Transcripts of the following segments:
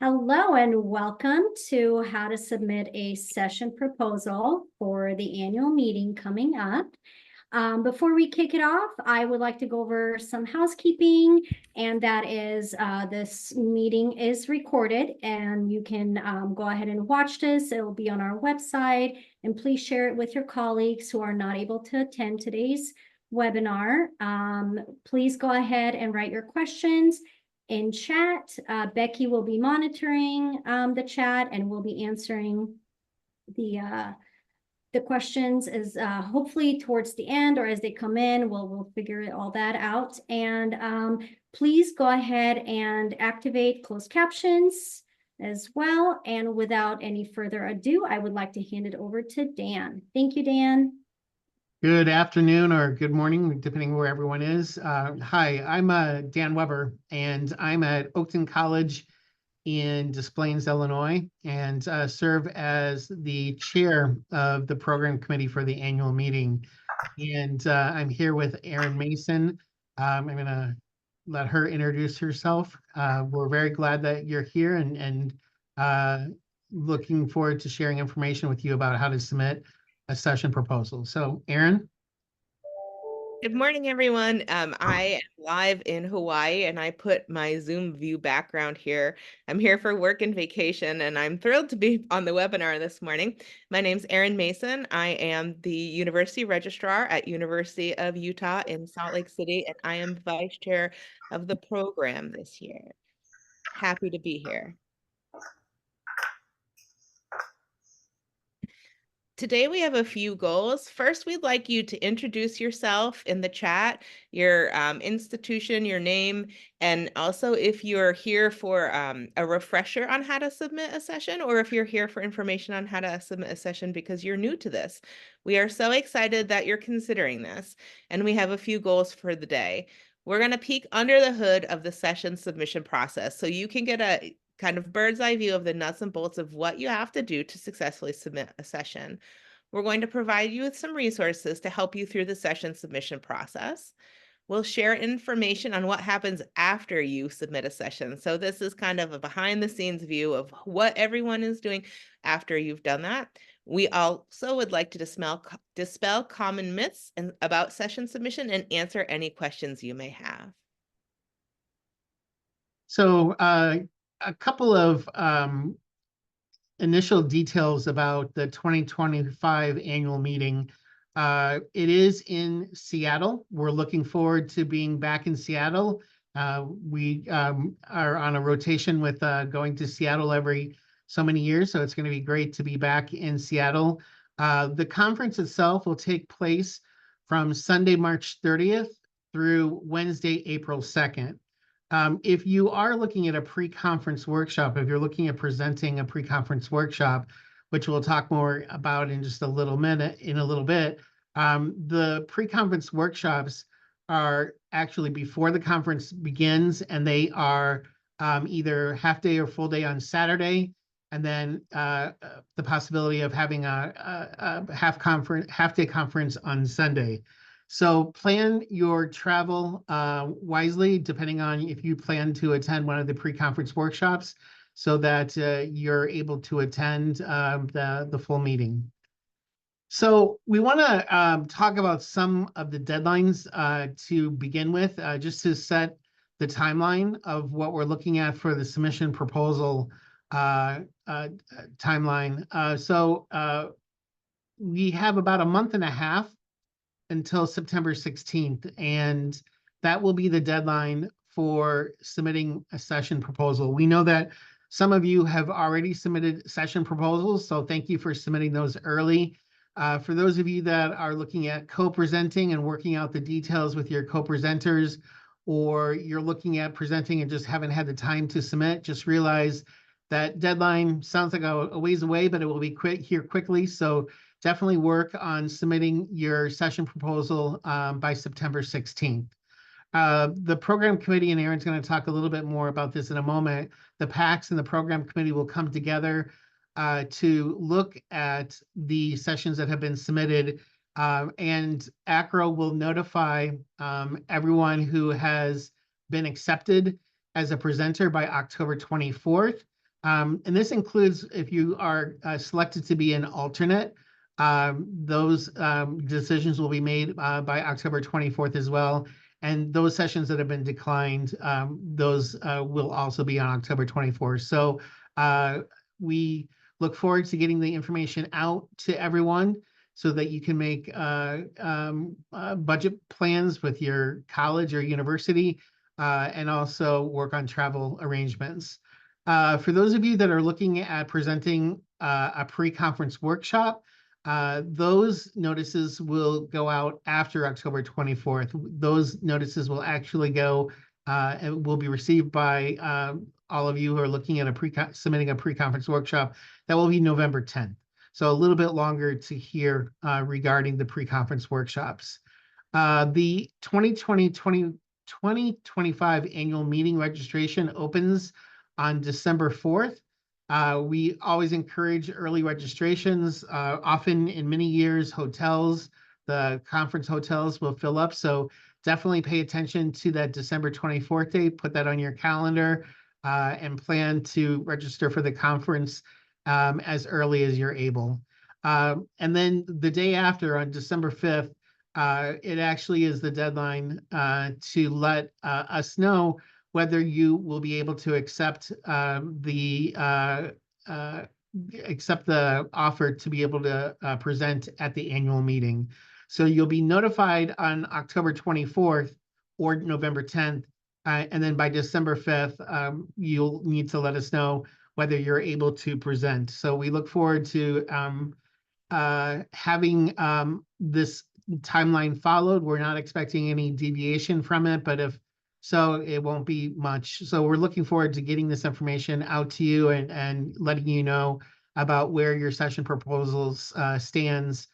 Hello and welcome to how to submit a session proposal for the annual meeting coming up. Before we kick it off, I would like to go over some housekeeping, and that is this meeting is recorded and you can go ahead and watch this. It will be on our website, and please share it with your colleagues who are not able to attend today's webinar. Please go ahead and write your questions in chat. Becky will be monitoring the chat and will be answering the questions is hopefully towards the end or as they come in. We'll figure all that out. And please go ahead and activate closed captions as well. And without any further ado, I would like to hand it over to Dan. Thank you, Dan. Good afternoon or good morning, depending where everyone is. Hi, I'm Dan Weber, and I'm at Oakton College in Des Plaines, Illinois, and serve as the chair of the program committee for the annual meeting. And I'm here with Erin Mason. I'm going to let her introduce herself. We're very glad that you're here and looking forward to sharing information with you about how to submit a session proposal. So, Erin. Good morning, everyone. I am live in Hawaii, and I put my Zoom view background here. I'm here for work and vacation, and I'm thrilled to be on the webinar this morning. My name's Erin Mason. I am the University Registrar at University of Utah in Salt Lake City, and I am Vice Chair of the program this year. Happy to be here. Today we have a few goals. First, we'd like you to introduce yourself in the chat, your institution, your name, and also if you're here for a refresher on how to submit a session, or if you're here for information on how to submit a session because you're new to this. We are so excited that you're considering this, and we have a few goals for the day. We're going to peek under the hood of the session submission process so you can get a kind of bird's eye view of the nuts and bolts of what you have to do to successfully submit a session. We're going to provide you with some resources to help you through the session submission process. We'll share information on what happens after you submit a session. So this is kind of a behind the scenes view of what everyone is doing after you've done that. We also would like to dispel common myths about session submission and answer any questions you may have. So a couple of initial details about the 2025 annual meeting. It is in Seattle. We're looking forward to being back in Seattle. We are on a rotation with going to Seattle every so many years, so it's going to be great to be back in Seattle. The conference itself will take place from Sunday, March 30th through Wednesday, April 2nd. If you are looking at a pre-conference workshop, if you're looking at presenting a pre-conference workshop, which we'll talk more about in just a little bit, the pre-conference workshops are actually before the conference begins, and they are either half day or full day on Saturday, and then the possibility of having a half day conference on Sunday. So plan your travel wisely, depending on if you plan to attend one of the pre-conference workshops, so that you're able to attend the full meeting. So we want to talk about some of the deadlines to begin with, just to set the timeline of what we're looking at for the submission proposal timeline. So we have about a month and a half until September 16th, and that will be the deadline for submitting a session proposal. We know that some of you have already submitted session proposals, so thank you for submitting those early. For those of you that are looking at co-presenting and working out the details with your co-presenters, or you're looking at presenting and just haven't had the time to submit, just realize that deadline sounds like a ways away, but it will be here quickly. So definitely work on submitting your session proposal by September 16th. The program committee, and Erin's going to talk a little bit more about this in a moment, the PACs and the program committee will come together to look at the sessions that have been submitted, and AACRAO will notify everyone who has been accepted as a presenter by October 24th. And this includes if you are selected to be an alternate, those decisions will be made by October 24th as well. And those sessions that have been declined, those will also be on October 24th. So we look forward to getting the information out to everyone so that you can make budget plans with your college or university, and also work on travel arrangements. For those of you that are looking at presenting a pre-conference workshop, those notices will go out after October 24th. Those notices will actually go and will be received by all of you who are looking at submitting a pre-conference workshop. That will be November 10th. So a little bit longer to hear regarding the pre-conference workshops. The 2025 annual meeting registration opens on December 4th. We always encourage early registrations. Often in many years, the conference hotels will fill up. So definitely pay attention to that December 24th date. Put that on your calendar and plan to register for the conference as early as you're able. And then the day after, on December 5th, it actually is the deadline to let us know whether you will be able to accept the offer to be able to present at the annual meeting. So you'll be notified on October 24th or November 10th, and then by December 5th, you'll need to let us know whether you're able to present. So we look forward to having this timeline followed. We're not expecting any deviation from it, but if so, it won't be much. So we're looking forward to getting this information out to you and letting you know about where your session proposals stands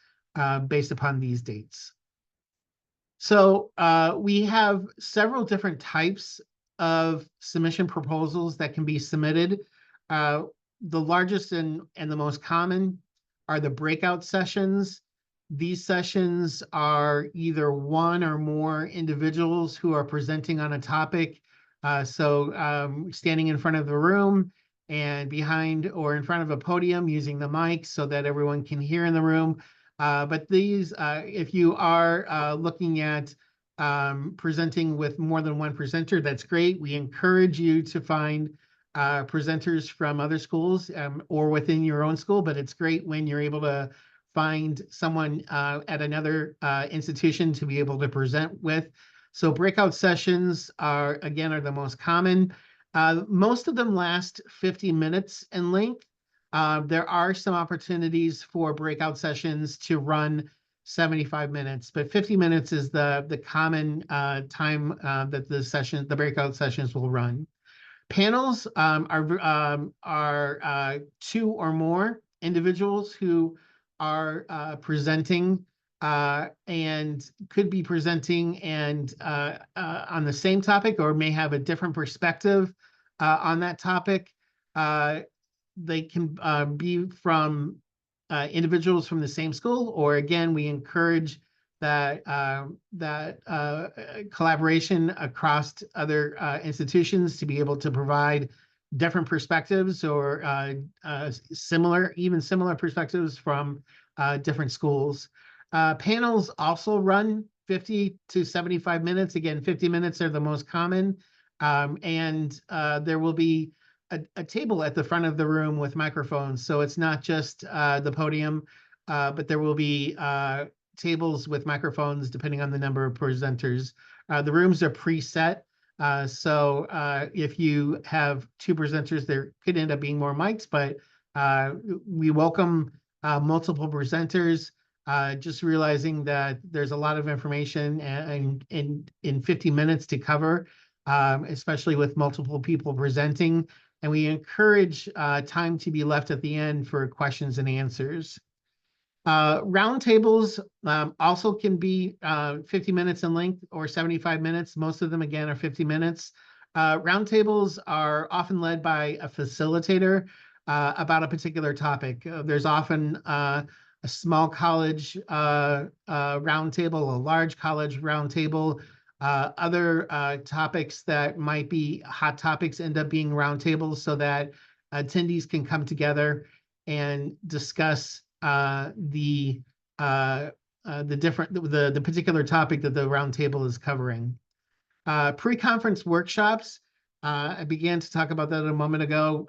based upon these dates. So we have several different types of submission proposals that can be submitted. The largest and the most common are the breakout sessions. These sessions are either one or more individuals who are presenting on a topic. Standing in front of the room and behind or in front of a podium using the mic so that everyone can hear in the room. But these, if you are looking at presenting with more than one presenter, that's great. We encourage you to find presenters from other schools or within your own school, but it's great when you're able to find someone at another institution to be able to present with. So breakout sessions are the most common. Most of them last 50 minutes in length. There are some opportunities for breakout sessions to run 75 minutes, but 50 minutes is the common time that the breakout sessions will run. Panels are two or more individuals who are presenting and could be presenting and on the same topic or may have a different perspective on that topic. They can be from individuals from the same school, or again, we encourage that collaboration across other institutions to be able to provide different perspectives or similar perspectives from different schools. Panels also run 50 to 75 minutes. Again, 50 minutes are the most common. And there will be a table at the front of the room with microphones. So it's not just the podium, but there will be tables with microphones depending on the number of presenters. The rooms are preset. So if you have two presenters, there could end up being more mics, but we welcome multiple presenters. Just realizing that there's a lot of information and in 50 minutes to cover, especially with multiple people presenting. And we encourage time to be left at the end for questions and answers. Roundtables also can be 50 minutes in length or 75 minutes. Most of them, again, are 50 minutes. Roundtables are often led by a facilitator about a particular topic. There's often a small college roundtable, a large college roundtable. Other topics that might be hot topics end up being roundtables so that attendees can come together and discuss the particular topic that the roundtable is covering. Pre-conference workshops, I began to talk about that a moment ago.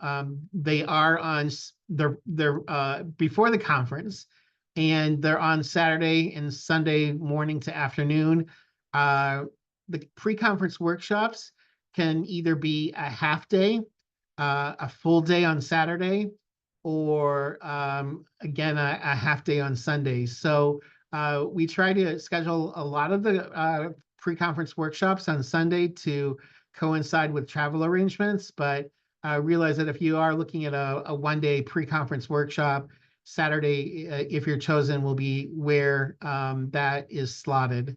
They are on they're before the conference, and they're on Saturday and Sunday morning to afternoon. The pre-conference workshops can either be a half day, a full day on Saturday, or again, a half day on Sunday. So we try to schedule a lot of the pre-conference workshops on Sunday to coincide with travel arrangements, but realize that if you are looking at a one-day pre-conference workshop, Saturday, if you're chosen, will be where that is slotted.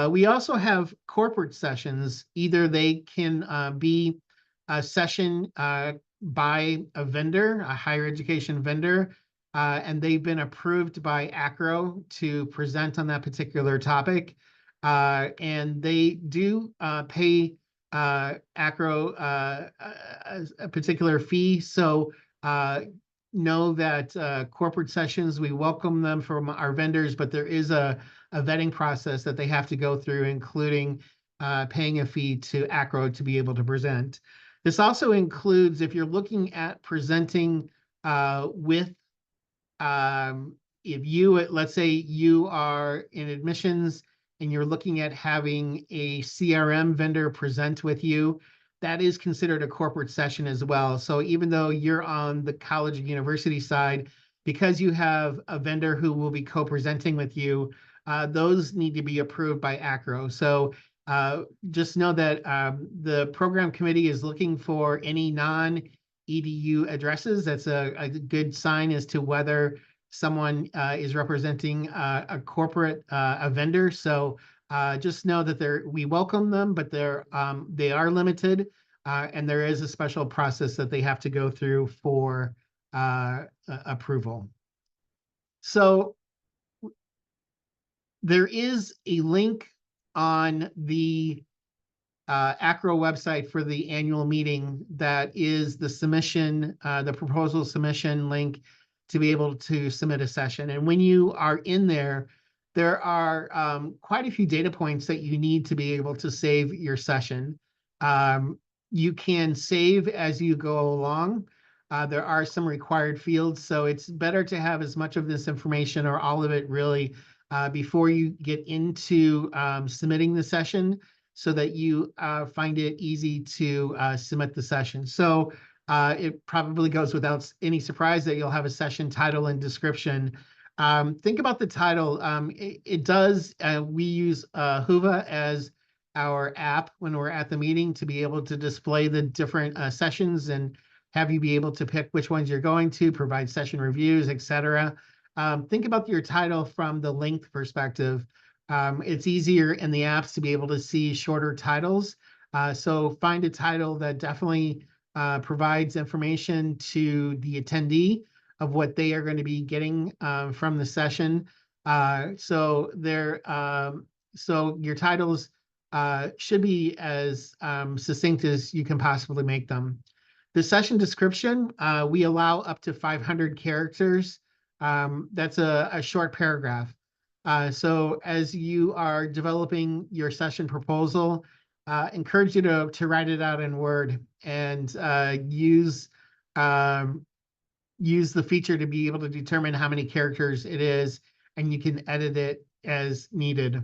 We also have corporate sessions. Either they can be a session by a vendor, a higher education vendor, and they've been approved by AACRAO to present on that particular topic. And they do pay AACRAO a particular fee. So know that corporate sessions, we welcome them from our vendors, but there is a vetting process that they have to go through, including paying a fee to AACRAO to be able to present. This also includes if you're looking at presenting with, if you, let's say you are in admissions and you're looking at having a CRM vendor present with you, that is considered a corporate session as well. So even though you're on the college and university side, because you have a vendor who will be co-presenting with you, those need to be approved by AACRAO. So just know that the program committee is looking for any non-EDU addresses. That's a good sign as to whether someone is representing a corporate a vendor. So just know that we welcome them, but they are limited, and there is a special process that they have to go through for approval. So there is a link on the AACRAO website for the annual meeting that is the submission, the proposal submission link to be able to submit a session. And when you are in there, there are quite a few data points that you need to be able to save your session. You can save as you go along. There are some required fields, so it's better to have as much of this information or all of it really before you get into submitting the session, so that you find it easy to submit the session. So it probably goes without any surprise that you'll have a session title and description. Think about the title. It does, we use Whova as our app when we're at the meeting to be able to display the different sessions and have you be able to pick which ones you're going to, provide session reviews, etc. Think about your title from the length perspective. It's easier in the apps to be able to see shorter titles. So find a title that definitely provides information to the attendee of what they are going to be getting from the session. So your titles should be as succinct as you can possibly make them. The session description, we allow up to 500 characters. That's a short paragraph. So as you are developing your session proposal, encourage you to write it out in Word and use the feature to be able to determine how many characters it is, and you can edit it as needed.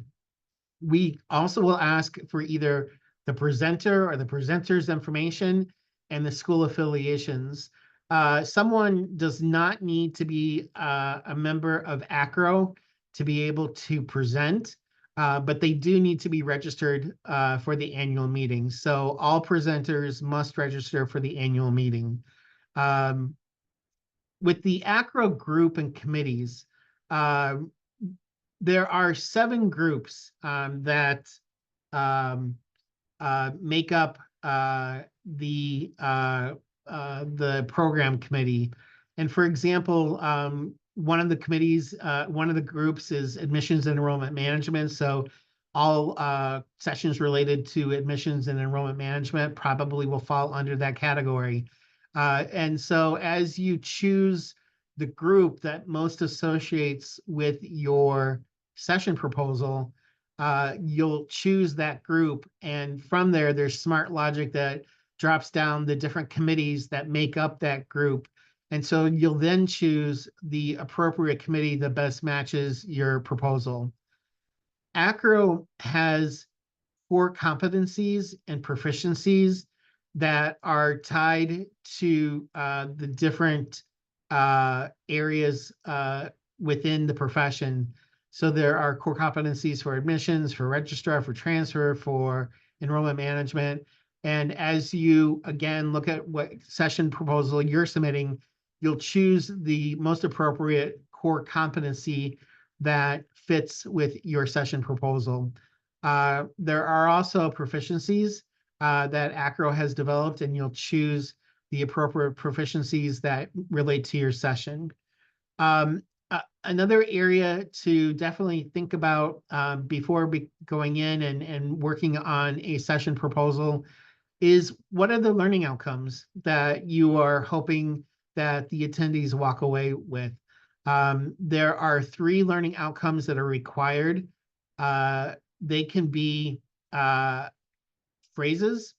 We also will ask for either the presenter or the presenter's information and the school affiliations. Someone does not need to be a member of AACRAO to be able to present, but they do need to be registered for the annual meeting. So all presenters must register for the annual meeting. With the AACRAO group and committees, there are 7 groups that make up the program committee. And for example, one of the committees, one of the groups is admissions and enrollment management. So all sessions related to admissions and enrollment management probably will fall under that category. And so as you choose the group that most associates with your session proposal, you'll choose that group. And from there, there's smart logic that drops down the different committees that make up that group. And so you'll then choose the appropriate committee that best matches your proposal. AACRAO has core competencies and proficiencies that are tied to the different areas within the profession. So there are core competencies for admissions, for registrar, for transfer, for enrollment management. And as you, again, look at what session proposal you're submitting, you'll choose the most appropriate core competency that fits with your session proposal. There are also proficiencies that AACRAO has developed, and you'll choose the appropriate proficiencies that relate to your session. Another area to definitely think about before going in and working on a session proposal is, what are the learning outcomes that you are hoping that the attendees walk away with? There are 3 learning outcomes that are required. They can be phrases,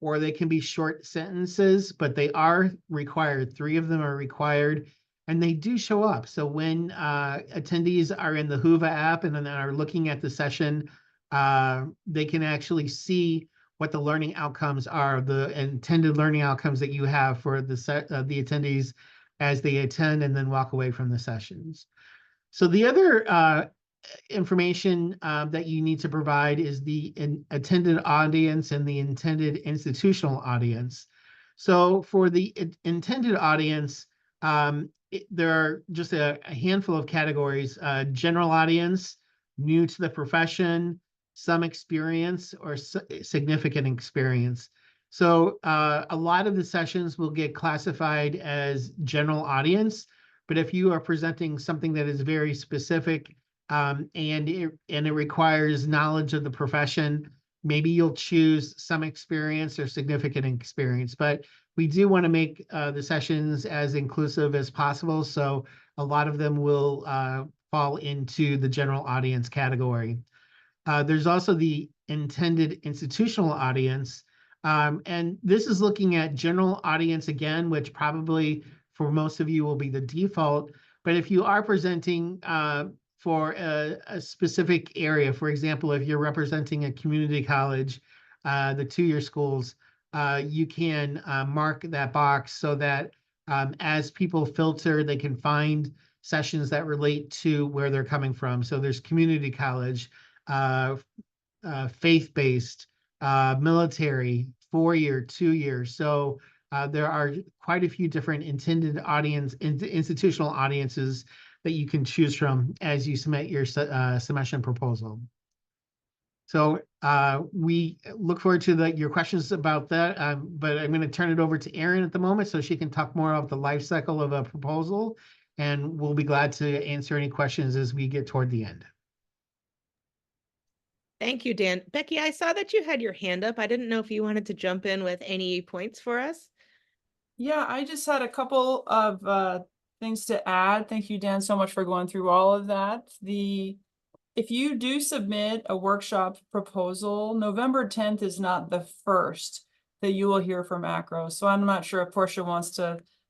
or they can be short sentences, but they are required. 3 of them are required, and they do show up. So when attendees are in the Whova app and then are looking at the session, they can actually see what the learning outcomes are, the intended learning outcomes that you have for the attendees as they attend and then walk away from the sessions. So the other information that you need to provide is the attended audience and the intended institutional audience. So for the intended audience, there are just a handful of categories: general audience, new to the profession, some experience, or significant experience. So a lot of the sessions will get classified as general audience, but if you are presenting something that is very specific and it requires knowledge of the profession, maybe you'll choose some experience or significant experience. But we do want to make the sessions as inclusive as possible, so a lot of them will fall into the general audience category. There's also the intended institutional audience, and this is looking at general audience again, which probably for most of you will be the default. But if you are presenting for a specific area, for example, if you're representing a community college, the 2-year schools, you can mark that box so that as people filter, they can find sessions that relate to where they're coming from. So there's community college, faith-based, military, 4-year, 2-year. So there are quite a few different intended audience, institutional audiences that you can choose from as you submit your submission proposal. So we look forward to your questions about that, but I'm going to turn it over to Erin at the moment so she can talk more about the life cycle of a proposal, and we'll be glad to answer any questions as we get toward the end. Thank you, Dan. Becky, I saw that you had your hand up. I didn't know if you wanted to jump in with any points for us. Yeah, I just had a couple of things to add. Thank you, Dan, so much for going through all of that. If you do submit a workshop proposal, November 10th is not the first that you will hear from AACRAO. So I'm not sure if Portia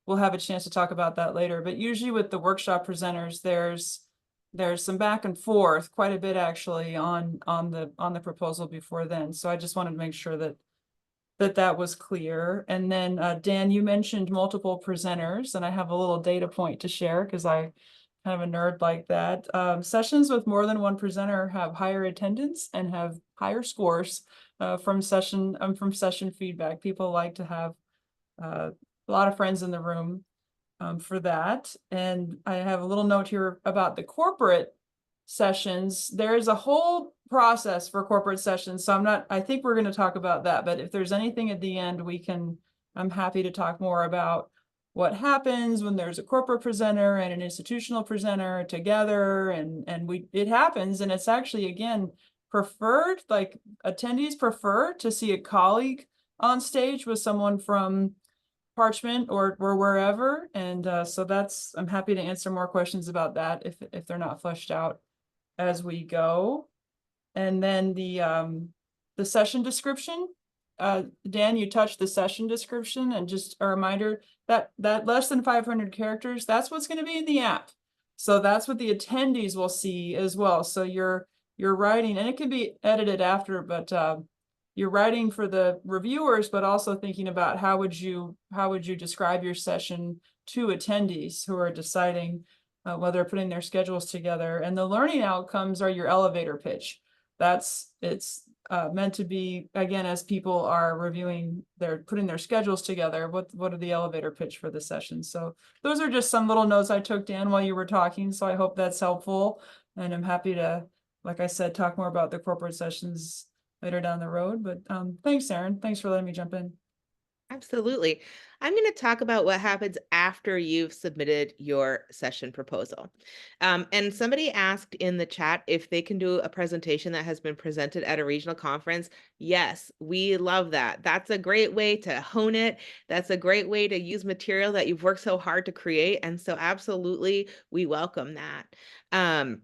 we'll have a chance to talk about that later. But usually with the workshop presenters, there's some back and forth, quite a bit actually, on the proposal before then. So I just wanted to make sure that was clear. And then Dan, you mentioned multiple presenters, and I have a little data point to share because I kind of a nerd like that. Sessions with more than one presenter have higher attendance and have higher scores from session feedback. People like to have a lot of friends in the room for that. And I have a little note here about the corporate sessions. There is a whole process for corporate sessions. So I think we're going to talk about that, but if there's anything at the end, I'm happy to talk more about what happens when there's a corporate presenter and an institutional presenter together, and it happens, and it's actually, again, preferred, like attendees prefer to see a colleague on stage with someone from parchment or wherever. And so I'm happy to answer more questions about that if they're not fleshed out as we go. And then the session description, Dan, you touched the session description, and just a reminder that less than 500 characters, that's what's going to be in the app. So that's what the attendees will see as well. So you're writing, and it can be edited after, but you're writing for the reviewers, but also thinking about how would you describe your session to attendees who are deciding whether they're putting their schedules together. And the learning outcomes are your elevator pitch. It's meant to be, again, as people are reviewing, they're putting their schedules together, what are the elevator pitch for the session? So those are just some little notes I took, Dan, while you were talking. So I hope that's helpful. And I'm happy to, like I said, talk more about the corporate sessions later down the road. But thanks, Erin. Thanks for letting me jump in. Absolutely. I'm going to talk about what happens after you've submitted your session proposal. And somebody asked in the chat if they can do a presentation that has been presented at a regional conference. Yes, we love that. That's a great way to hone it. That's a great way to use material that you've worked so hard to create. And so absolutely, we welcome that.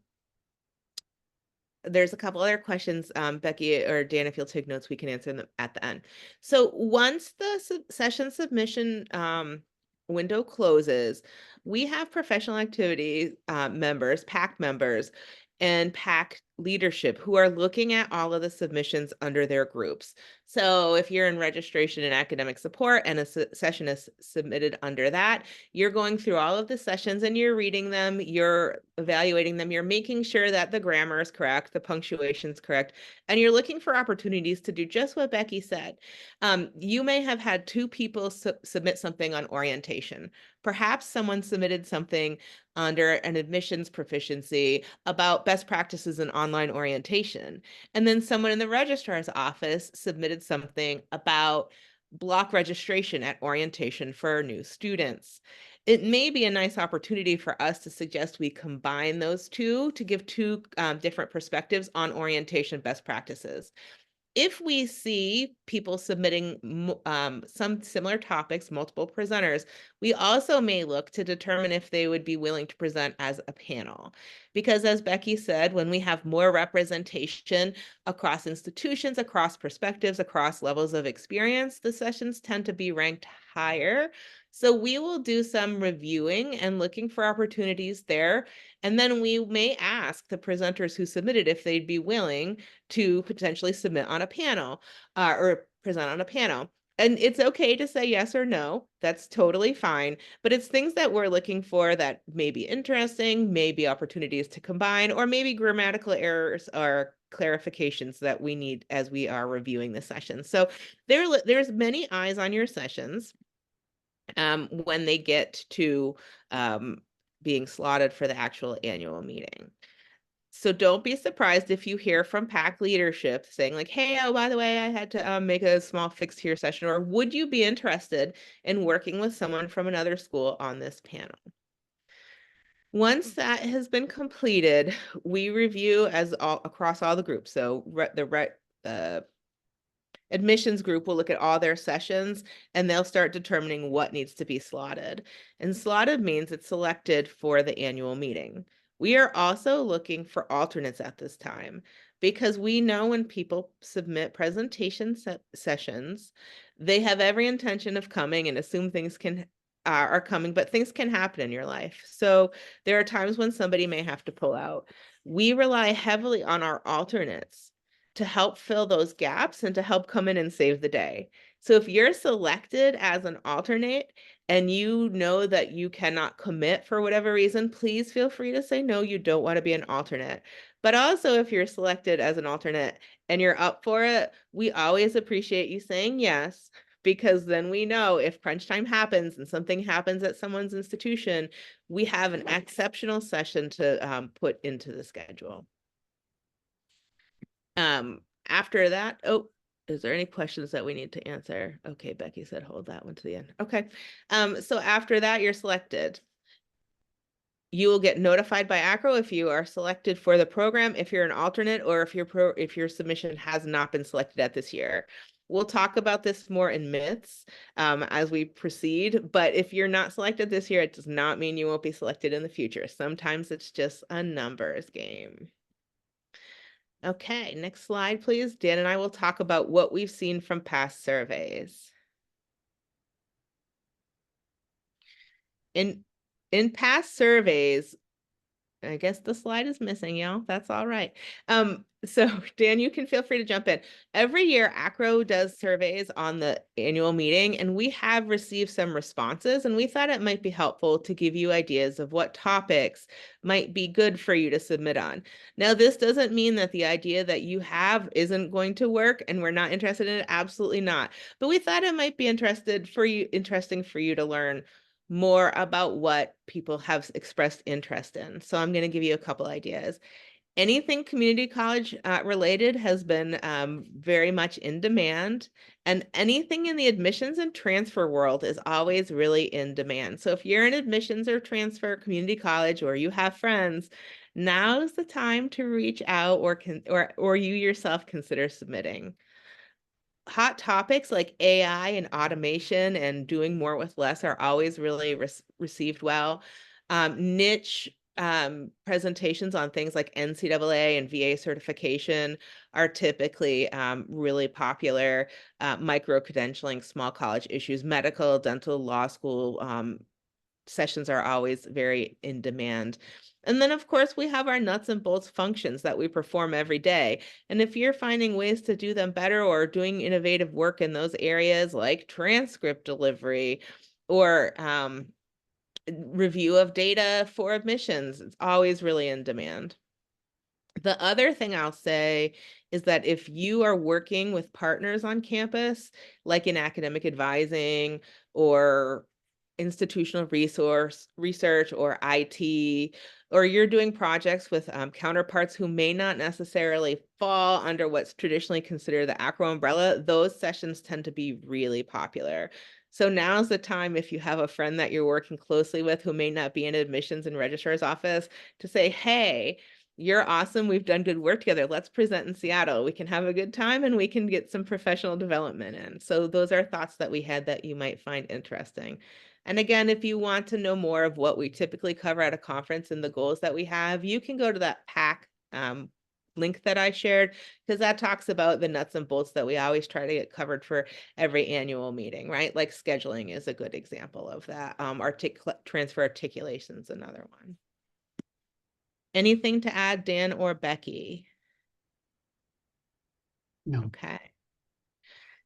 There's a couple other questions, Becky or Dan, if you'll take notes, we can answer them at the end. So once the session submission window closes, we have professional activity members, PAC members, and PAC leadership who are looking at all of the submissions under their groups. So if you're in registration and academic support and a session is submitted under that, you're going through all of the sessions and you're reading them, you're evaluating them, you're making sure that the grammar is correct, the punctuation is correct, and you're looking for opportunities to do just what Becky said. You may have had two people submit something on orientation. Perhaps someone submitted something under an admissions proficiency about best practices in online orientation. And then someone in the registrar's office submitted something about block registration at orientation for new students. It may be a nice opportunity for us to suggest we combine those two to give two different perspectives on orientation best practices. If we see people submitting some similar topics, multiple presenters, we also may look to determine if they would be willing to present as a panel. Because as Becky said, when we have more representation across institutions, across perspectives, across levels of experience, the sessions tend to be ranked higher. So we will do some reviewing and looking for opportunities there. And then we may ask the presenters who submitted if they'd be willing to potentially submit on a panel or present on a panel. And it's okay to say yes or no. That's totally fine. But it's things that we're looking for that may be interesting, maybe opportunities to combine, or maybe grammatical errors or clarifications that we need as we are reviewing the session. So there's many eyes on your sessions when they get to being slotted for the actual annual meeting. So don't be surprised if you hear from PAC leadership saying like, hey, oh, by the way, I had to make a small fix to your session, or would you be interested in working with someone from another school on this panel? Once that has been completed, we review across all the groups. So the admissions group will look at all their sessions and they'll start determining what needs to be slotted. And slotted means it's selected for the annual meeting. We are also looking for alternates at this time because we know when people submit presentation sessions, they have every intention of coming and assume things are coming, but things can happen in your life. So there are times when somebody may have to pull out. We rely heavily on our alternates to help fill those gaps and to help come in and save the day. So if you're selected as an alternate and you know that you cannot commit for whatever reason, please feel free to say no, you don't want to be an alternate. But also if you're selected as an alternate and you're up for it, we always appreciate you saying yes, because then we know if crunch time happens and something happens at someone's institution, we have an exceptional session to put into the schedule. After that, oh, is there any questions that we need to answer? Okay, Becky said hold that one to the end. Okay, so after that, you're selected. You will get notified by AACRAO if you are selected for the program, if you're an alternate, or if your submission has not been selected at this year. We'll talk about this more in myths as we proceed, but if you're not selected this year, it does not mean you won't be selected in the future. Sometimes it's just a numbers game. Okay, next slide, please. Dan and I will talk about what we've seen from past surveys. In past surveys, I guess the slide is missing, y'all. That's all right. So Dan, you can feel free to jump in. Every year, AACRAO does surveys on the annual meeting, and we have received some responses, and we thought it might be helpful to give you ideas of what topics might be good for you to submit on. Now, this doesn't mean that the idea that you have isn't going to work and we're not interested in it. Absolutely not. But we thought it might be interesting for you to learn more about what people have expressed interest in. So I'm going to give you a couple ideas. Anything community college related has been very much in demand, and anything in the admissions and transfer world is always really in demand. So if you're in admissions or transfer community college, or you have friends, now's the time to reach out, or you yourself consider submitting. Hot topics like AI and automation and doing more with less are always really received well. Niche presentations on things like NCAA and VA certification are typically really popular. Micro-credentialing, small college issues, medical, dental, law school sessions are always very in demand. And then, of course, we have our nuts and bolts functions that we perform every day. And if you're finding ways to do them better or doing innovative work in those areas like transcript delivery or review of data for admissions, it's always really in demand. The other thing I'll say is that if you are working with partners on campus, like in academic advising or institutional research or IT, or you're doing projects with counterparts who may not necessarily fall under what's traditionally considered the AACRAO umbrella, those sessions tend to be really popular. So now's the time, if you have a friend that you're working closely with who may not be in admissions and registrar's office, to say, hey, you're awesome. We've done good work together. Let's present in Seattle. We can have a good time and we can get some professional development in. So those are thoughts that we had that you might find interesting. And again, if you want to know more of what we typically cover at a conference and the goals that we have, you can go to that PAC link that I shared, because that talks about the nuts and bolts that we always try to get covered for every annual meeting, right? Like scheduling is a good example of that. Transfer articulation is another one. Anything to add, Dan or Becky? No. Okay.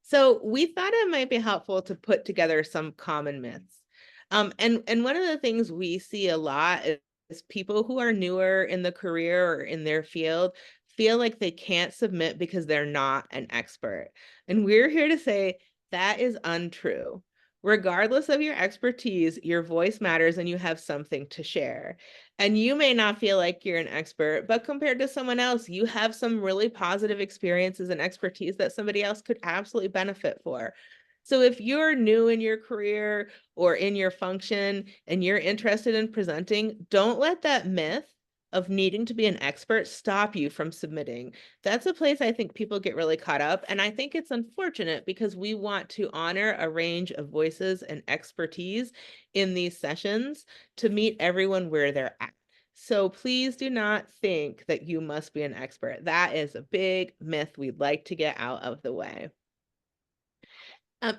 So we thought it might be helpful to put together some common myths. And one of the things we see a lot is people who are newer in the career or in their field feel like they can't submit because they're not an expert. And we're here to say that is untrue. Regardless of your expertise, your voice matters and you have something to share. And you may not feel like you're an expert, but compared to someone else, you have some really positive experiences and expertise that somebody else could absolutely benefit for. So if you're new in your career or in your function and you're interested in presenting, don't let that myth of needing to be an expert stop you from submitting. That's a place I think people get really caught up. And I think it's unfortunate because we want to honor a range of voices and expertise in these sessions to meet everyone where they're at. So please do not think that you must be an expert. That is a big myth we'd like to get out of the way.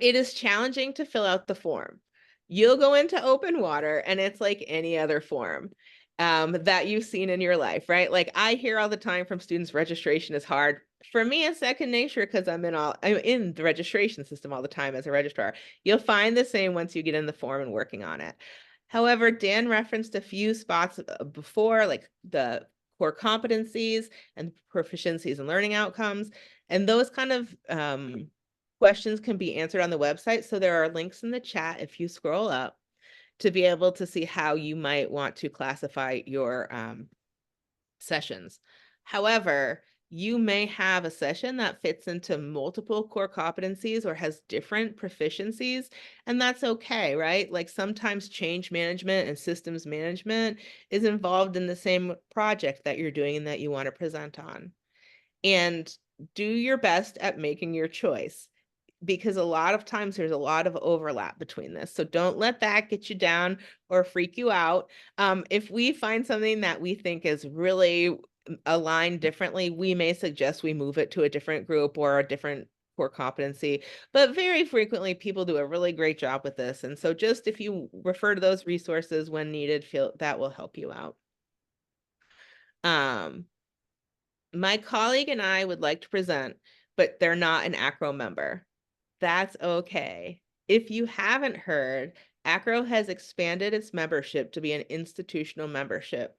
It is challenging to fill out the form. You'll go into open water and it's like any other form that you've seen in your life, right? Like I hear all the time from students, registration is hard. For me, it's second nature because I'm in the registration system all the time as a registrar. You'll find the same once you get in the form and working on it. However, Dan referenced a few spots before, like the core competencies and proficiencies and learning outcomes, and those kind of questions can be answered on the website. So there are links in the chat if you scroll up to be able to see how you might want to classify your sessions. However, you may have a session that fits into multiple core competencies or has different proficiencies, and that's okay, right? Like sometimes change management and systems management is involved in the same project that you're doing and that you want to present on. And do your best at making your choice. because a lot of times there's a lot of overlap between this. So don't let that get you down or freak you out. If we find something that we think is really aligned differently, we may suggest we move it to a different group or a different core competency. But very frequently, people do a really great job with this. And so just if you refer to those resources when needed, feel that will help you out. My colleague and I would like to present, but they're not an AACRAO member. That's okay. If you haven't heard, AACRAO has expanded its membership to be an institutional membership.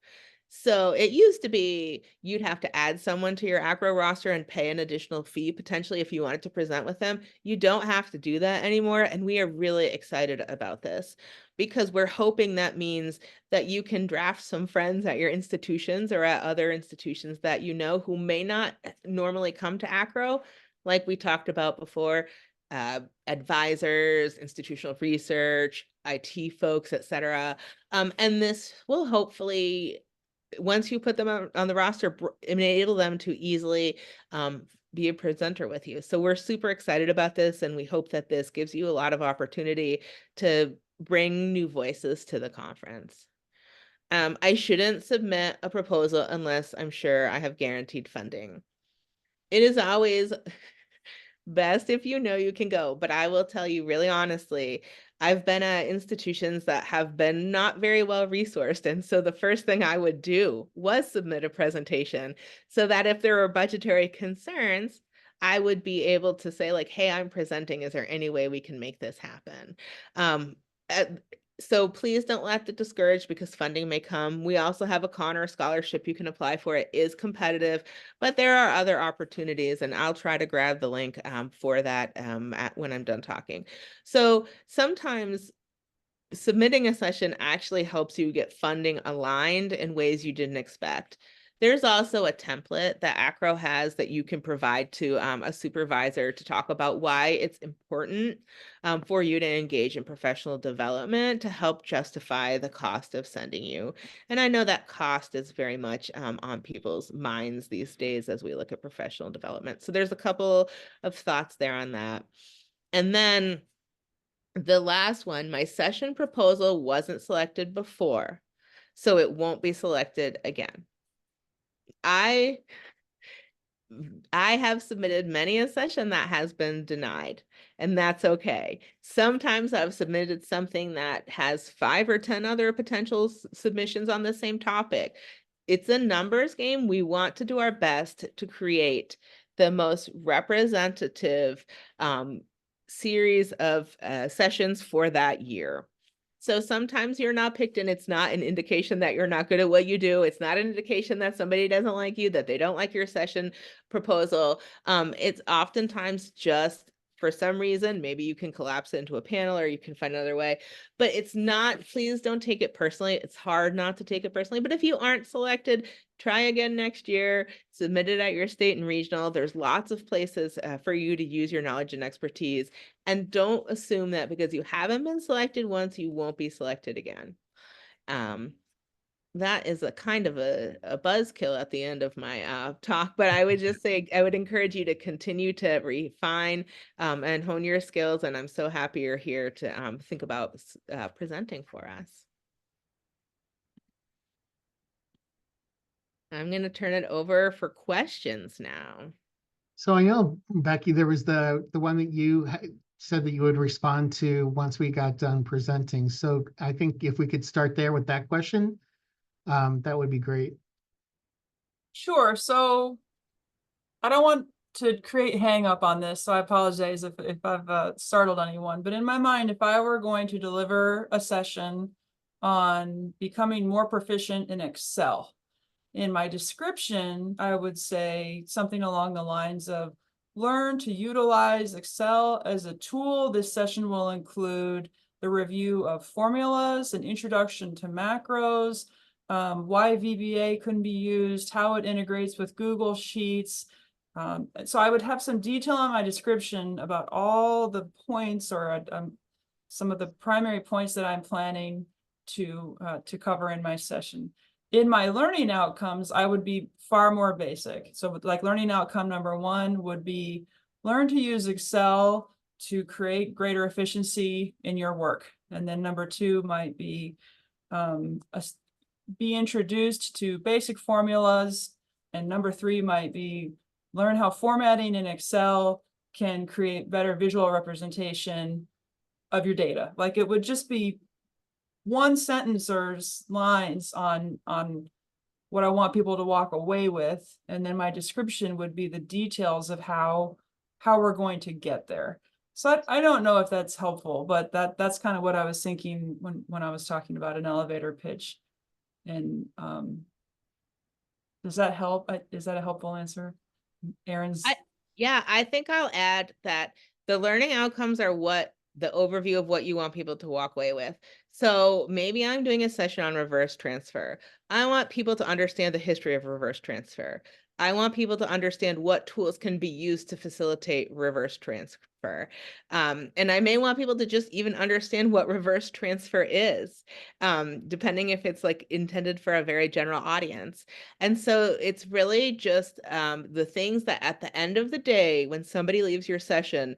So it used to be you'd have to add someone to your AACRAO roster and pay an additional fee potentially if you wanted to present with them. You don't have to do that anymore. And we are really excited about this because we're hoping that means that you can draft some friends at your institutions or at other institutions that you know who may not normally come to AACRAO, like we talked about before. Advisors, institutional research, IT folks, etc. And this will hopefully, once you put them on the roster, enable them to easily be a presenter with you. So we're super excited about this, and we hope that this gives you a lot of opportunity to bring new voices to the conference. I shouldn't submit a proposal unless I'm sure I have guaranteed funding. It is always best if you know you can go, but I will tell you really honestly, I've been at institutions that have been not very well resourced. And so the first thing I would do was submit a presentation so that if there were budgetary concerns, I would be able to say like, hey, I'm presenting. Is there any way we can make this happen? So please don't let that discourage because funding may come. We also have a Connor scholarship you can apply for. It is competitive, but there are other opportunities, and I'll try to grab the link for that when I'm done talking. So sometimes submitting a session actually helps you get funding aligned in ways you didn't expect. There's also a template that AACRAO has that you can provide to a supervisor to talk about why it's important for you to engage in professional development to help justify the cost of sending you. And I know that cost is very much on people's minds these days as we look at professional development. So there's a couple of thoughts there on that. And then the last one, my session proposal wasn't selected before, so it won't be selected again. I have submitted many a session that has been denied, and that's okay. Sometimes I've submitted something that has 5 or 10 other potential submissions on the same topic. It's a numbers game. We want to do our best to create the most representative series of sessions for that year. So sometimes you're not picked and it's not an indication that you're not good at what you do. It's not an indication that somebody doesn't like you, that they don't like your session proposal. It's oftentimes just for some reason, maybe you can collapse it into a panel or you can find another way, but it's not, please don't take it personally. It's hard not to take it personally, but if you aren't selected, try again next year, submit it at your state and regional. There's lots of places for you to use your knowledge and expertise. And don't assume that because you haven't been selected once, you won't be selected again. That is a kind of a buzzkill at the end of my talk, but I would just say, I would encourage you to continue to refine and hone your skills. And I'm so happy you're here to think about presenting for us. I'm going to turn it over for questions now. So I know, Becky, there was the one that you said that you would respond to once we got done presenting. So I think if we could start there with that question, that would be great. Sure. So I don't want to create hang up on this, so I apologize if I've startled anyone. But in my mind, if I were going to deliver a session on becoming more proficient in Excel, in my description, I would say something along the lines of learn to utilize Excel as a tool. This session will include the review of formulas, an introduction to macros, why VBA couldn't be used, how it integrates with Google Sheets. So I would have some detail on my description about all the points or some of the primary points that I'm planning to cover in my session. In my learning outcomes, I would be far more basic. So like learning outcome number 1 would be learn to use Excel to create greater efficiency in your work. And then number 2 might be be introduced to basic formulas. And number 3 might be learn how formatting in Excel can create better visual representation of your data. Like it would just be one sentence or lines on what I want people to walk away with. And then my description would be the details of how we're going to get there. So I don't know if that's helpful, but that's kind of what I was thinking when I was talking about an elevator pitch. And does that help? Is that a helpful answer? Erin's? Yeah, I think I'll add that the learning outcomes are what the overview of what you want people to walk away with. So maybe I'm doing a session on reverse transfer. I want people to understand the history of reverse transfer. I want people to understand what tools can be used to facilitate reverse transfer. And I may want people to just even understand what reverse transfer is, depending if it's like intended for a very general audience. And so it's really just the things that at the end of the day, when somebody leaves your session,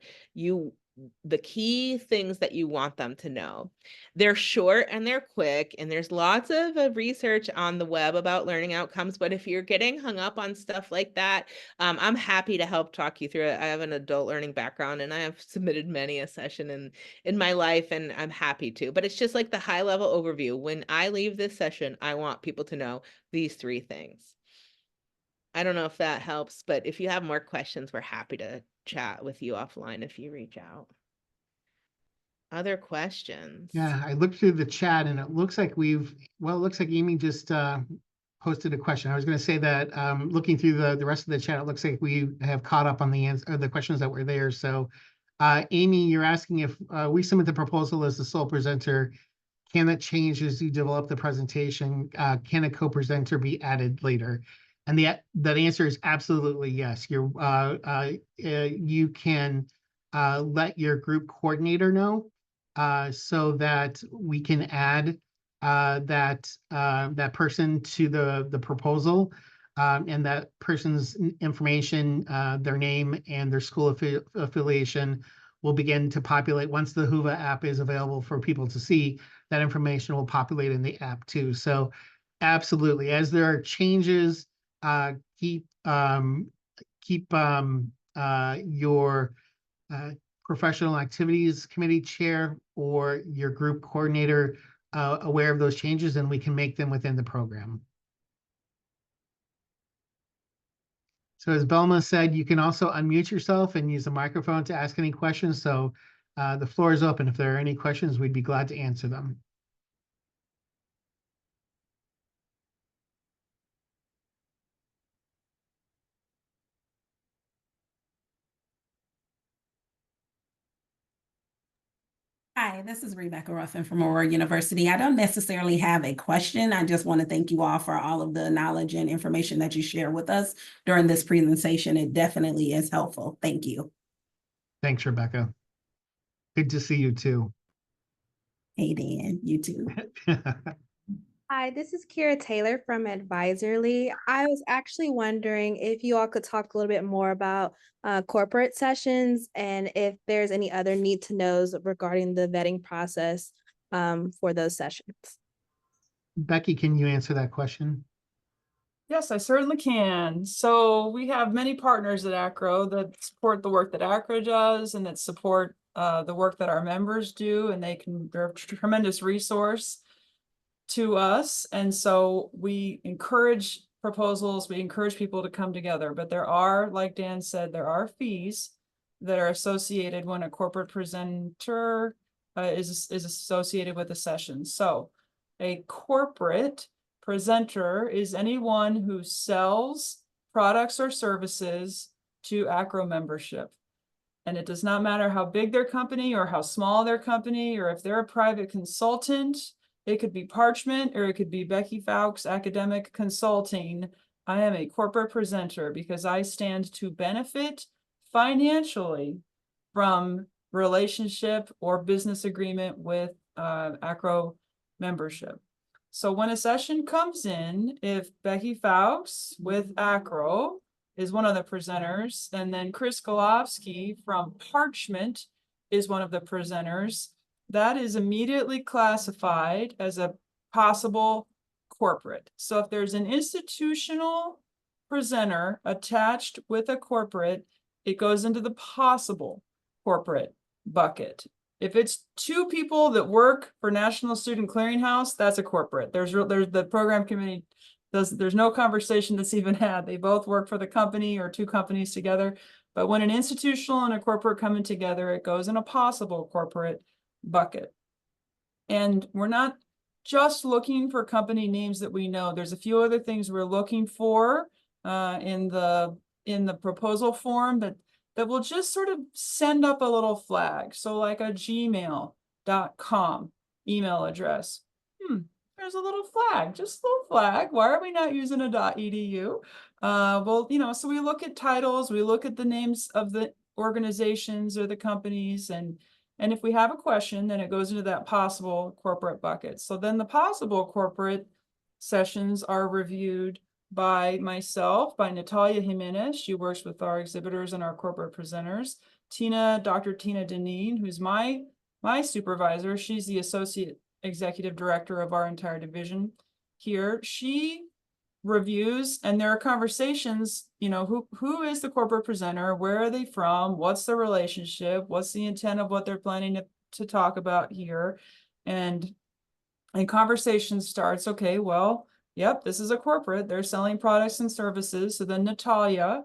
the key things that you want them to know. They're short and they're quick, and there's lots of research on the web about learning outcomes. But if you're getting hung up on stuff like that, I'm happy to help talk you through it. I have an adult learning background, and I have submitted many a session in my life, and I'm happy to. But it's just like the high level overview. When I leave this session, I want people to know these 3 things. I don't know if that helps, but if you have more questions, we're happy to chat with you offline if you reach out. Other questions? Yeah, I looked through the chat and it looks like it looks like Amy just posted a question. I was going to say that looking through the rest of the chat, it looks like we have caught up on the questions that were there. So Amy, you're asking if we submit the proposal as the sole presenter, can that change as you develop the presentation? Can a co-presenter be added later? And that answer is absolutely yes. You can let your group coordinator know so that we can add that person to the proposal, and that person's information, their name and their school affiliation will begin to populate. Once the Whova app is available for people to see, that information will populate in the app too. So absolutely, as there are changes, keep your professional activities committee chair or your group coordinator aware of those changes, and we can make them within the program. So as Belma said, you can also unmute yourself and use the microphone to ask any questions. So the floor is open. If there are any questions, we'd be glad to answer them. Hi, this is Rebecca Ruffin from Aurora University. I don't necessarily have a question. I just want to thank you all for all of the knowledge and information that you share with us during this presentation. It definitely is helpful. Thank you. Thanks, Rebecca. Good to see you too. Hey, Dan, you too. Hi, this is Kira Taylor from Advisorly. I was actually wondering if you all could talk a little bit more about corporate sessions and if there's any other need to knows regarding the vetting process for those sessions. Becky, can you answer that question? Yes, I certainly can. So we have many partners at AACRAO that support the work that AACRAO does and that support the work that our members do, and they're a tremendous resource to us. And so we encourage proposals, we encourage people to come together, but there are, like Dan said, there are fees that are associated when a corporate presenter is associated with a session. So a corporate presenter is anyone who sells products or services to AACRAO membership. And it does not matter how big their company or how small their company, or if they're a private consultant. It could be Parchment, or it could be Becky Fowkes Academic Consulting. I am a corporate presenter because I stand to benefit financially from relationship or business agreement with AACRAO membership. So when a session comes in, if Becky Fowkes with AACRAO is one of the presenters, and then Chris Golofsky from Parchment is one of the presenters, that is immediately classified as a possible corporate. So if there's an institutional presenter attached with a corporate, it goes into the possible corporate bucket. If it's two people that work for National Student Clearinghouse, that's a corporate. There's the program committee there's no conversation that's even had. They both work for the company or two companies together. But when an institutional and a corporate coming together, it goes in a possible corporate bucket. And we're not just looking for company names that we know. There's a few other things we're looking for in the proposal form that will just sort of send up a little flag. So like a gmail.com email address. There's a little flag, just a little flag. Why are we not using a .edu? Well, you know, so we look at titles, we look at the names of the organizations or the companies, and if we have a question, then it goes into that possible corporate bucket. So then the possible corporate sessions are reviewed by myself, by Natalia Jimenez. She works with our exhibitors and our corporate presenters. Dr. Tina Deneen, who's my supervisor. She's the associate executive director of our entire division here. She reviews, and there are conversations, you know, who is the corporate presenter, where are they from, what's the relationship, what's the intent of what they're planning to talk about here, and conversation starts. Okay, well, yep, this is a corporate, they're selling products and services. So then Natalia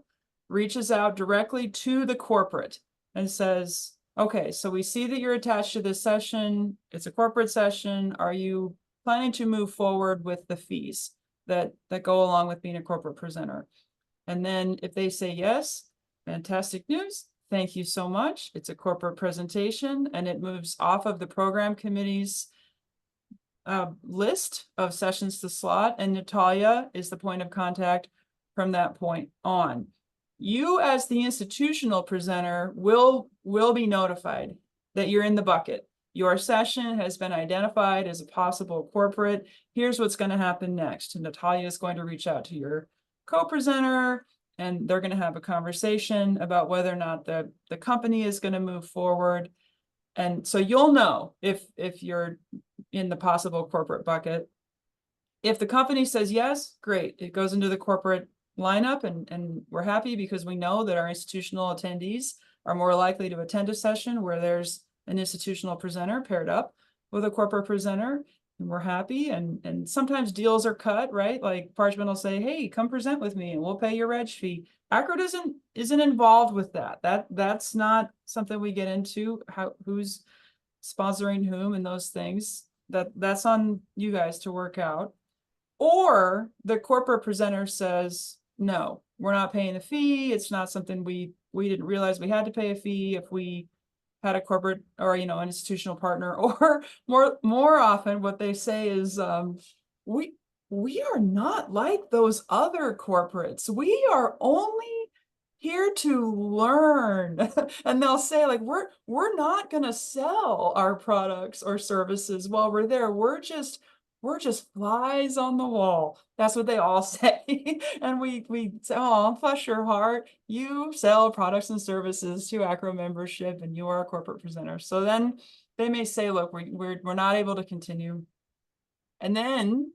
reaches out directly to the corporate and says, okay, so we see that you're attached to this session. It's a corporate session. Are you planning to move forward with the fees that go along with being a corporate presenter? And then if they say yes, fantastic news. Thank you so much. It's a corporate presentation, and it moves off of the program committee's list of sessions to slot, and Natalia is the point of contact from that point on. You, as the institutional presenter, will be notified that you're in the bucket. Your session has been identified as a possible corporate. Here's what's going to happen next. And Natalia is going to reach out to your co-presenter, and they're going to have a conversation about whether or not the company is going to move forward. And so you'll know if you're in the possible corporate bucket. If the company says yes, great. It goes into the corporate lineup, and we're happy because we know that our institutional attendees are more likely to attend a session where there's an institutional presenter paired up with a corporate presenter, and we're happy. And sometimes deals are cut, right? Like Parchment will say, hey, come present with me and we'll pay your reg fee. AACRAO isn't involved with that. That's not something we get into, who's sponsoring whom and those things. That's on you guys to work out. Or the corporate presenter says, no, we're not paying a fee. It's not something we didn't realize we had to pay a fee if we had a corporate or, you know, an institutional partner. Or more often what they say is, we are not like those other corporates. We are only here to learn. And they'll say, like, we're not going to sell our products or services while we're there. We're just flies on the wall. That's what they all say. And we say, oh, bless your heart, you sell products and services to AACRAO membership and you are a corporate presenter. So then they may say, look, we're not able to continue. And then,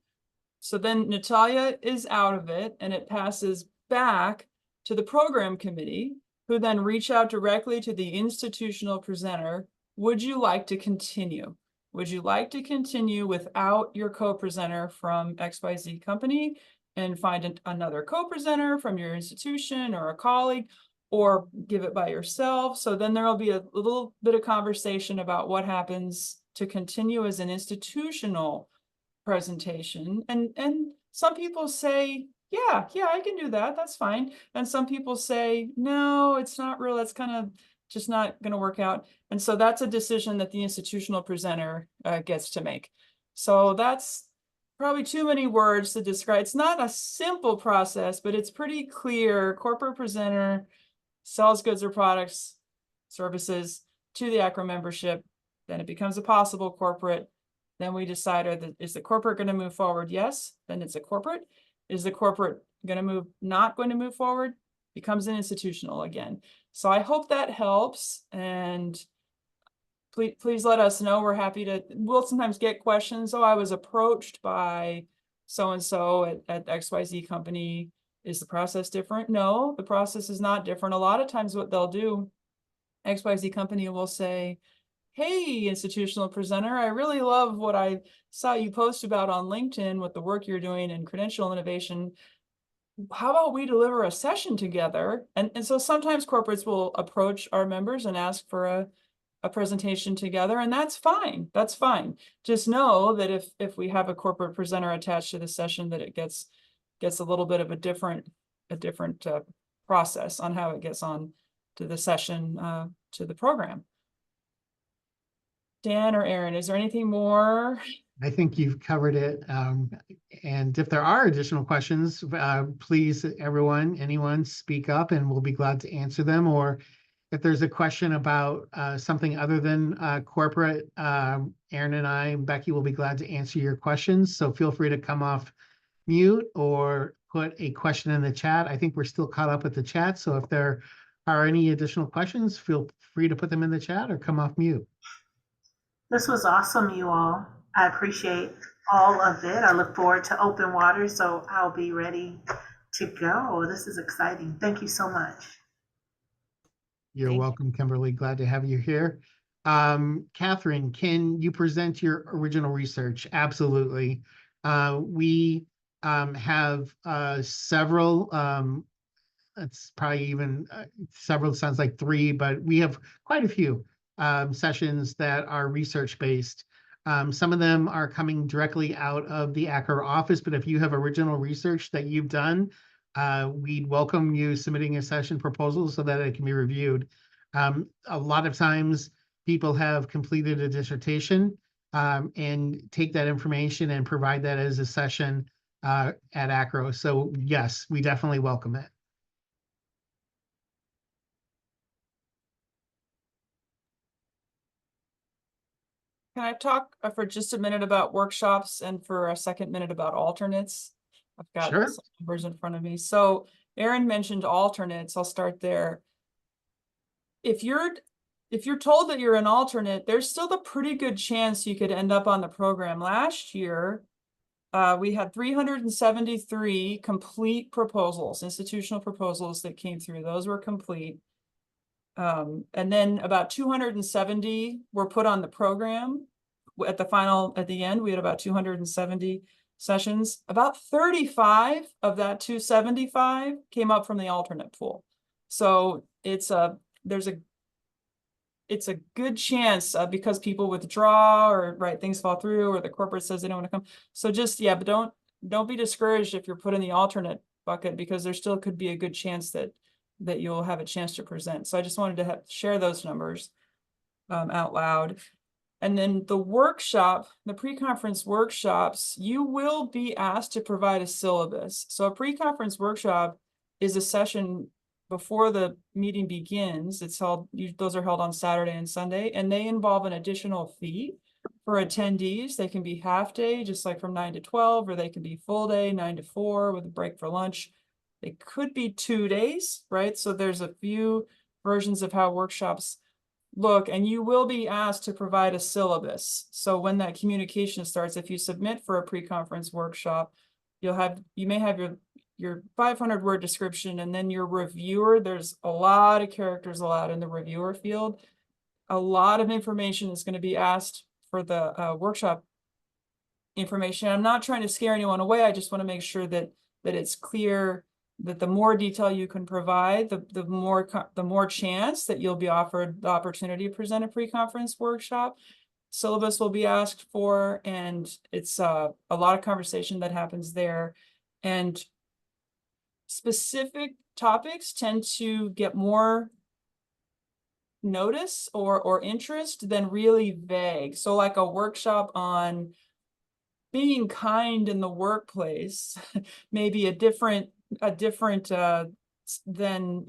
so then Natalia is out of it, and it passes back to the program committee, who then reach out directly to the institutional presenter. Would you like to continue? Would you like to continue without your co-presenter from XYZ company and find another co-presenter from your institution or a colleague, or give it by yourself? So then there will be a little bit of conversation about what happens to continue as an institutional presentation. And some people say, yeah, I can do that. That's fine. And some people say, no, it's not real. That's kind of just not going to work out. And so that's a decision that the institutional presenter gets to make. So that's probably too many words to describe. It's not a simple process, but it's pretty clear. Corporate presenter sells goods or products, services to the AACRAO membership. Then it becomes a possible corporate. Then we decide, is the corporate going to move forward? Yes, then it's a corporate. Is the corporate not going to move forward? Becomes an institutional again. So I hope that helps. And please let us know. We're happy to, we'll sometimes get questions. Oh, I was approached by so-and-so at XYZ company. Is the process different? No, the process is not different. A lot of times what they'll do, XYZ company will say, hey, institutional presenter, I really love what I saw you post about on LinkedIn with the work you're doing in credential innovation. How about we deliver a session together? And so sometimes corporates will approach our members and ask for a presentation together, and that's fine. That's fine. Just know that if we have a corporate presenter attached to the session, that it gets a little bit of a different process on how it gets on to the session, to the program. Dan or Aaron, is there anything more? I think you've covered it. And if there are additional questions, please, anyone speak up and we'll be glad to answer them. Or if there's a question about something other than corporate, Aaron and I and Becky will be glad to answer your questions. So feel free to come off mute or put a question in the chat. I think we're still caught up with the chat. So if there are any additional questions, feel free to put them in the chat or come off mute. This was awesome, you all. I appreciate all of it. I look forward to open water, so I'll be ready to go. This is exciting. Thank you so much. You're welcome, Kimberly. Glad to have you here. Catherine, can you present your original research? Absolutely. We have several, it's probably even several, sounds like 3, but we have quite a few sessions that are research-based. Some of them are coming directly out of the AACRAO office, but if you have original research that you've done, we'd welcome you submitting a session proposal so that it can be reviewed. A lot of times people have completed a dissertation and take that information and provide that as a session at AACRAO. So yes, we definitely welcome it. Can I talk for just a minute about workshops and for a second minute about alternates? I've got Sure. some numbers in front of me. So Aaron mentioned alternates. I'll start there. If you're told that you're an alternate, there's still a pretty good chance you could end up on the program. Last year, we had 373 complete proposals, institutional proposals that came through. Those were complete. And then about 270 were put on the program. At the end, we had about 270 sessions. About 35 of that 275 came up from the alternate pool. So it's a good chance because people withdraw or things fall through or the corporate says they don't want to come. So just, yeah, but don't be discouraged if you're put in the alternate bucket, because there still could be a good chance that you'll have a chance to present. So I just wanted to share those numbers out loud. And then the workshop, the pre-conference workshops, you will be asked to provide a syllabus. So a pre-conference workshop is a session before the meeting begins. Those are held on Saturday and Sunday, and they involve an additional fee for attendees. They can be half day, just like from 9 to 12, or they can be full day, 9 to 4 with a break for lunch. It could be 2 days, right? So there's a few versions of how workshops look, and you will be asked to provide a syllabus. So when that communication starts, if you submit for a pre-conference workshop, you may have your 500-word description, and then your reviewer, there's a lot of characters allowed in the reviewer field. A lot of information is going to be asked for the workshop information. I'm not trying to scare anyone away. I just want to make sure that it's clear that the more detail you can provide, the more chance that you'll be offered the opportunity to present a pre-conference workshop. Syllabus will be asked for, and it's a lot of conversation that happens there. And specific topics tend to get more notice or interest than really vague. So like a workshop on being kind in the workplace, maybe a different than,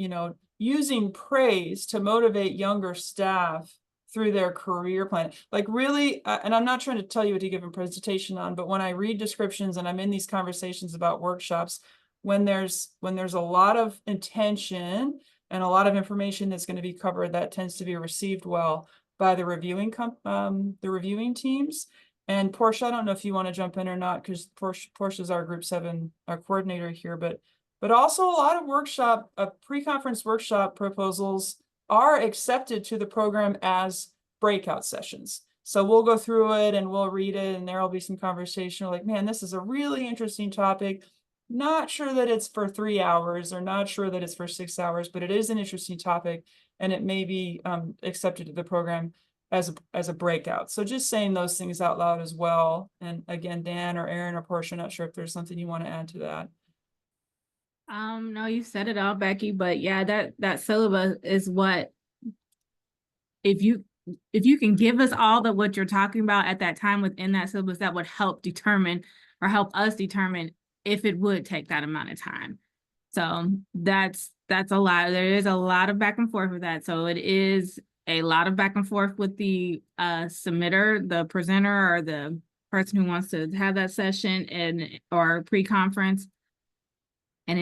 using praise to motivate younger staff through their career plan. Like really, and I'm not trying to tell you what to give a presentation on, but when I read descriptions and I'm in these conversations about workshops, when there's a lot of intention and a lot of information that's going to be covered, that tends to be received well. by the reviewing teams. And Portia, I don't know if you want to jump in or not, because Portia's our Group 7 coordinator here, but also a lot of pre-conference workshop proposals are accepted to the program as breakout sessions. So we'll go through it and we'll read it, and there'll be some conversation like, man, this is a really interesting topic. Not sure that it's for 3 hours or not sure that it's for 6 hours, but it is an interesting topic, and it may be accepted to the program as a breakout. So just saying those things out loud as well. And again, Dan or Aaron or Portia, not sure if there's something you want to add to that. No, you said it all, Becky, but yeah, that syllabus is what, if you can give us all what you're talking about at that time within that syllabus, that would help determine or help us determine if it would take that amount of time. So that's a lot. There is a lot of back and forth with that. So it is a lot of back and forth with the submitter, the presenter, or the person who wants to have that session or pre-conference. And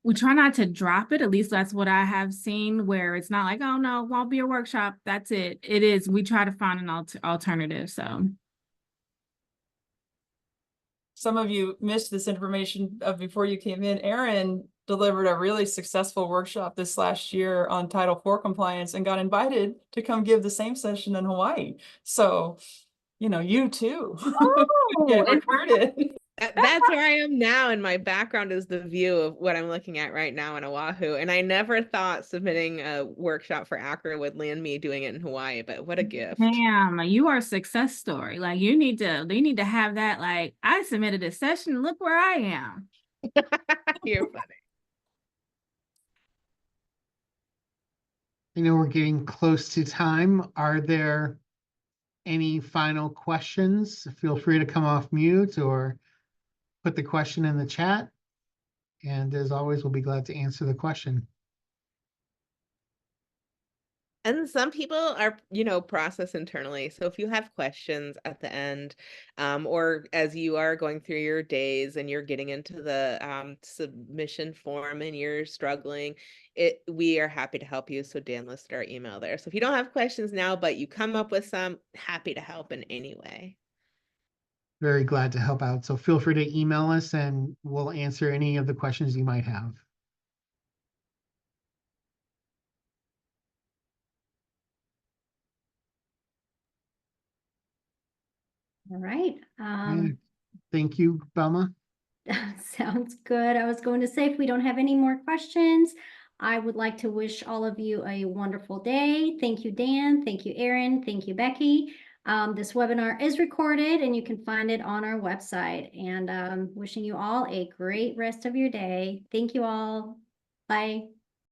we try not to drop it. At least that's what I have seen, where it's not like, oh no, won't be a workshop. That's it. It is. We try to find an alternative. So some of you missed this information before you came in. Aaron delivered a really successful workshop this last year on Title IV compliance and got invited to come give the same session in Hawaii. So, you too. Get recruited. That's where I am now, and my background is the view of what I'm looking at right now in Oahu. And I never thought submitting a workshop for AACRAO would land me doing it in Hawaii, but what a gift. Damn, you are a success story. Like you need to have that. Like, I submitted a session, look where I am. You're funny. I know we're getting close to time. Are there any final questions? Feel free to come off mute or put the question in the chat. And as always, we'll be glad to answer the question. And some people are, process internally. So if you have questions at the end, or as you are going through your days and you're getting into the submission form and you're struggling, we are happy to help you. So Dan listed our email there. So if you don't have questions now, but you come up with some, happy to help in any way. Very glad to help out. So feel free to email us and we'll answer any of the questions you might have. All right. Thank you, Belma. Sounds good. I was going to say, if we don't have any more questions, I would like to wish all of you a wonderful day. Thank you, Dan. Thank you, Aaron. Thank you, Becky. This webinar is recorded and you can find it on our website. And wishing you all a great rest of your day. Thank you all. Bye.